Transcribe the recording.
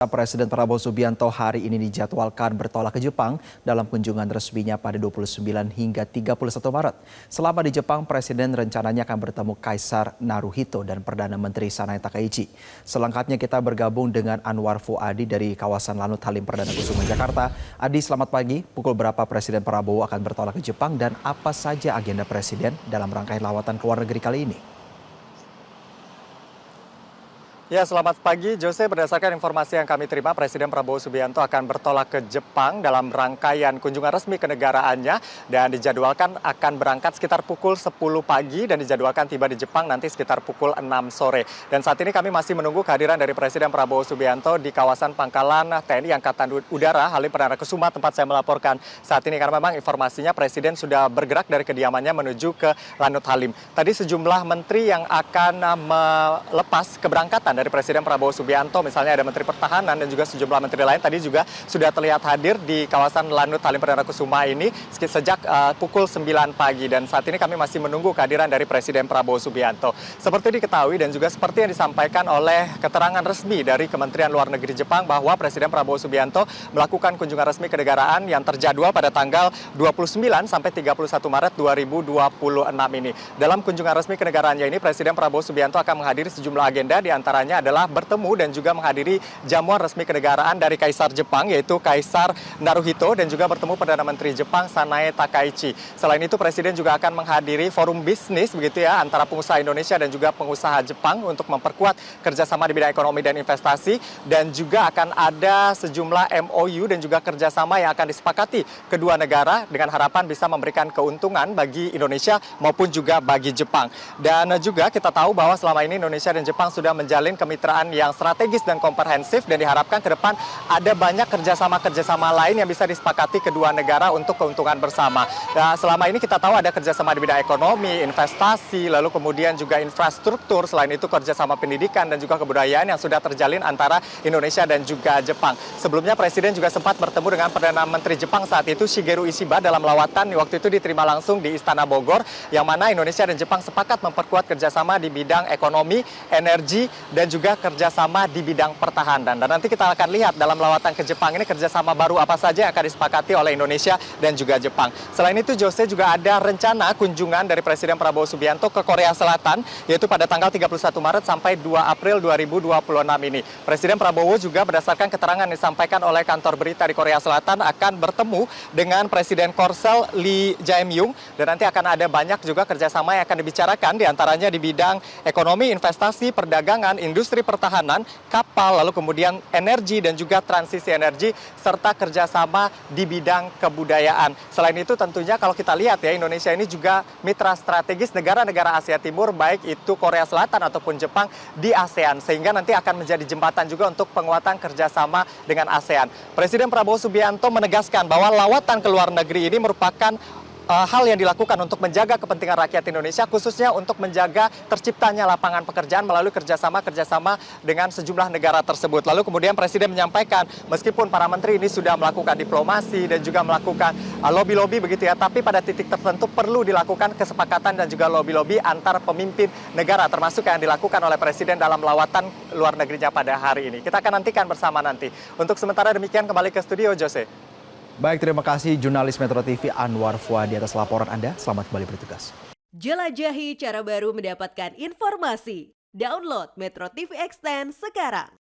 Presiden Prabowo Subianto hari ini dijadwalkan bertolak ke Jepang dalam kunjungan resminya pada 29 hingga 31 Maret. Selama di Jepang, Presiden rencananya akan bertemu Kaisar Naruhito dan Perdana Menteri Sanae Takaichi. Selengkapnya kita bergabung dengan Anwar Fuadi dari kawasan Lanut Halim Perdana Kusuma, Jakarta. Adi, selamat pagi. Pukul berapa Presiden Prabowo akan bertolak ke Jepang dan apa saja agenda Presiden dalam rangkaian lawatan ke luar negeri kali ini? Ya, selamat pagi, Jose. Berdasarkan informasi yang kami terima, Presiden Prabowo Subianto akan bertolak ke Jepang dalam rangkaian kunjungan resmi kenegaraannya dan dijadwalkan akan berangkat sekitar pukul 10 pagi dan dijadwalkan tiba di Jepang nanti sekitar pukul 6 sore. Dan saat ini kami masih menunggu kehadiran dari Presiden Prabowo Subianto di kawasan Pangkalan TNI Angkatan Udara Halim Perdana Kusuma, tempat saya melaporkan saat ini, karena memang informasinya Presiden sudah bergerak dari kediamannya menuju ke Lanut Halim. Tadi sejumlah menteri yang akan melepas keberangkatan dari Presiden Prabowo Subianto, misalnya ada Menteri Pertahanan dan juga sejumlah menteri lain tadi juga sudah terlihat hadir di kawasan Lanut Halim Perdana Kusuma ini sejak pukul 9 pagi, dan saat ini kami masih menunggu kehadiran dari Presiden Prabowo Subianto. Seperti diketahui dan juga seperti yang disampaikan oleh keterangan resmi dari Kementerian Luar Negeri Jepang bahwa Presiden Prabowo Subianto melakukan kunjungan resmi kenegaraan yang terjadwal pada tanggal 29 sampai 31 Maret 2026 ini. Dalam kunjungan resmi kenegaraannya ini, Presiden Prabowo Subianto akan menghadiri sejumlah agenda, diantaranya adalah bertemu dan juga menghadiri jamuan resmi kenegaraan dari Kaisar Jepang, yaitu Kaisar Naruhito, dan juga bertemu Perdana Menteri Jepang Sanae Takaichi. Selain itu, Presiden juga akan menghadiri forum bisnis begitu ya antara pengusaha Indonesia dan juga pengusaha Jepang untuk memperkuat kerjasama di bidang ekonomi dan investasi, dan juga akan ada sejumlah MOU dan juga kerjasama yang akan disepakati kedua negara dengan harapan bisa memberikan keuntungan bagi Indonesia maupun juga bagi Jepang. Dan juga kita tahu bahwa selama ini Indonesia dan Jepang sudah menjalin kemitraan yang strategis dan komprehensif, dan diharapkan ke depan ada banyak kerjasama lain yang bisa disepakati kedua negara untuk keuntungan bersama. Nah, selama ini kita tahu ada kerjasama di bidang ekonomi, investasi, lalu kemudian juga infrastruktur, selain itu kerjasama pendidikan dan juga kebudayaan yang sudah terjalin antara Indonesia dan juga Jepang. Sebelumnya Presiden juga sempat bertemu dengan Perdana Menteri Jepang saat itu Shigeru Ishiba dalam lawatan waktu itu diterima langsung di Istana Bogor, yang mana Indonesia dan Jepang sepakat memperkuat kerjasama di bidang ekonomi, energi, dan juga kerjasama di bidang pertahanan. Dan nanti kita akan lihat dalam lawatan ke Jepang ini kerjasama baru apa saja yang akan disepakati oleh Indonesia dan juga Jepang. Selain itu, Jose, juga ada rencana kunjungan dari Presiden Prabowo Subianto ke Korea Selatan, yaitu pada tanggal 31 Maret sampai 2 April 2026 ini. Presiden Prabowo juga berdasarkan keterangan yang disampaikan oleh kantor berita di Korea Selatan akan bertemu dengan Presiden Korsel Lee Jae-myung, dan nanti akan ada banyak juga kerjasama yang akan dibicarakan, diantaranya di bidang ekonomi, investasi, perdagangan, industri pertahanan, kapal, lalu kemudian energi dan juga transisi energi, serta kerjasama di bidang kebudayaan. Selain itu tentunya kalau kita lihat ya, Indonesia ini juga mitra strategis negara-negara Asia Timur, baik itu Korea Selatan ataupun Jepang di ASEAN, sehingga nanti akan menjadi jembatan juga untuk penguatan kerjasama dengan ASEAN. Presiden Prabowo Subianto menegaskan bahwa lawatan ke luar negeri ini merupakan hal yang dilakukan untuk menjaga kepentingan rakyat Indonesia, khususnya untuk menjaga terciptanya lapangan pekerjaan melalui kerjasama dengan sejumlah negara tersebut. Lalu kemudian Presiden menyampaikan, meskipun para menteri ini sudah melakukan diplomasi dan juga melakukan lobby-lobby begitu ya, tapi pada titik tertentu perlu dilakukan kesepakatan dan juga lobby-lobby antar pemimpin negara, termasuk yang dilakukan oleh Presiden dalam lawatan luar negerinya pada hari ini. Kita akan nantikan bersama nanti. Untuk sementara demikian, kembali ke studio, Jose. Baik, terima kasih jurnalis Metro TV Anwar Fuadi atas laporan Anda. Selamat kembali bertugas. Jelajahi cara baru mendapatkan informasi. Download Metro TV Extend sekarang.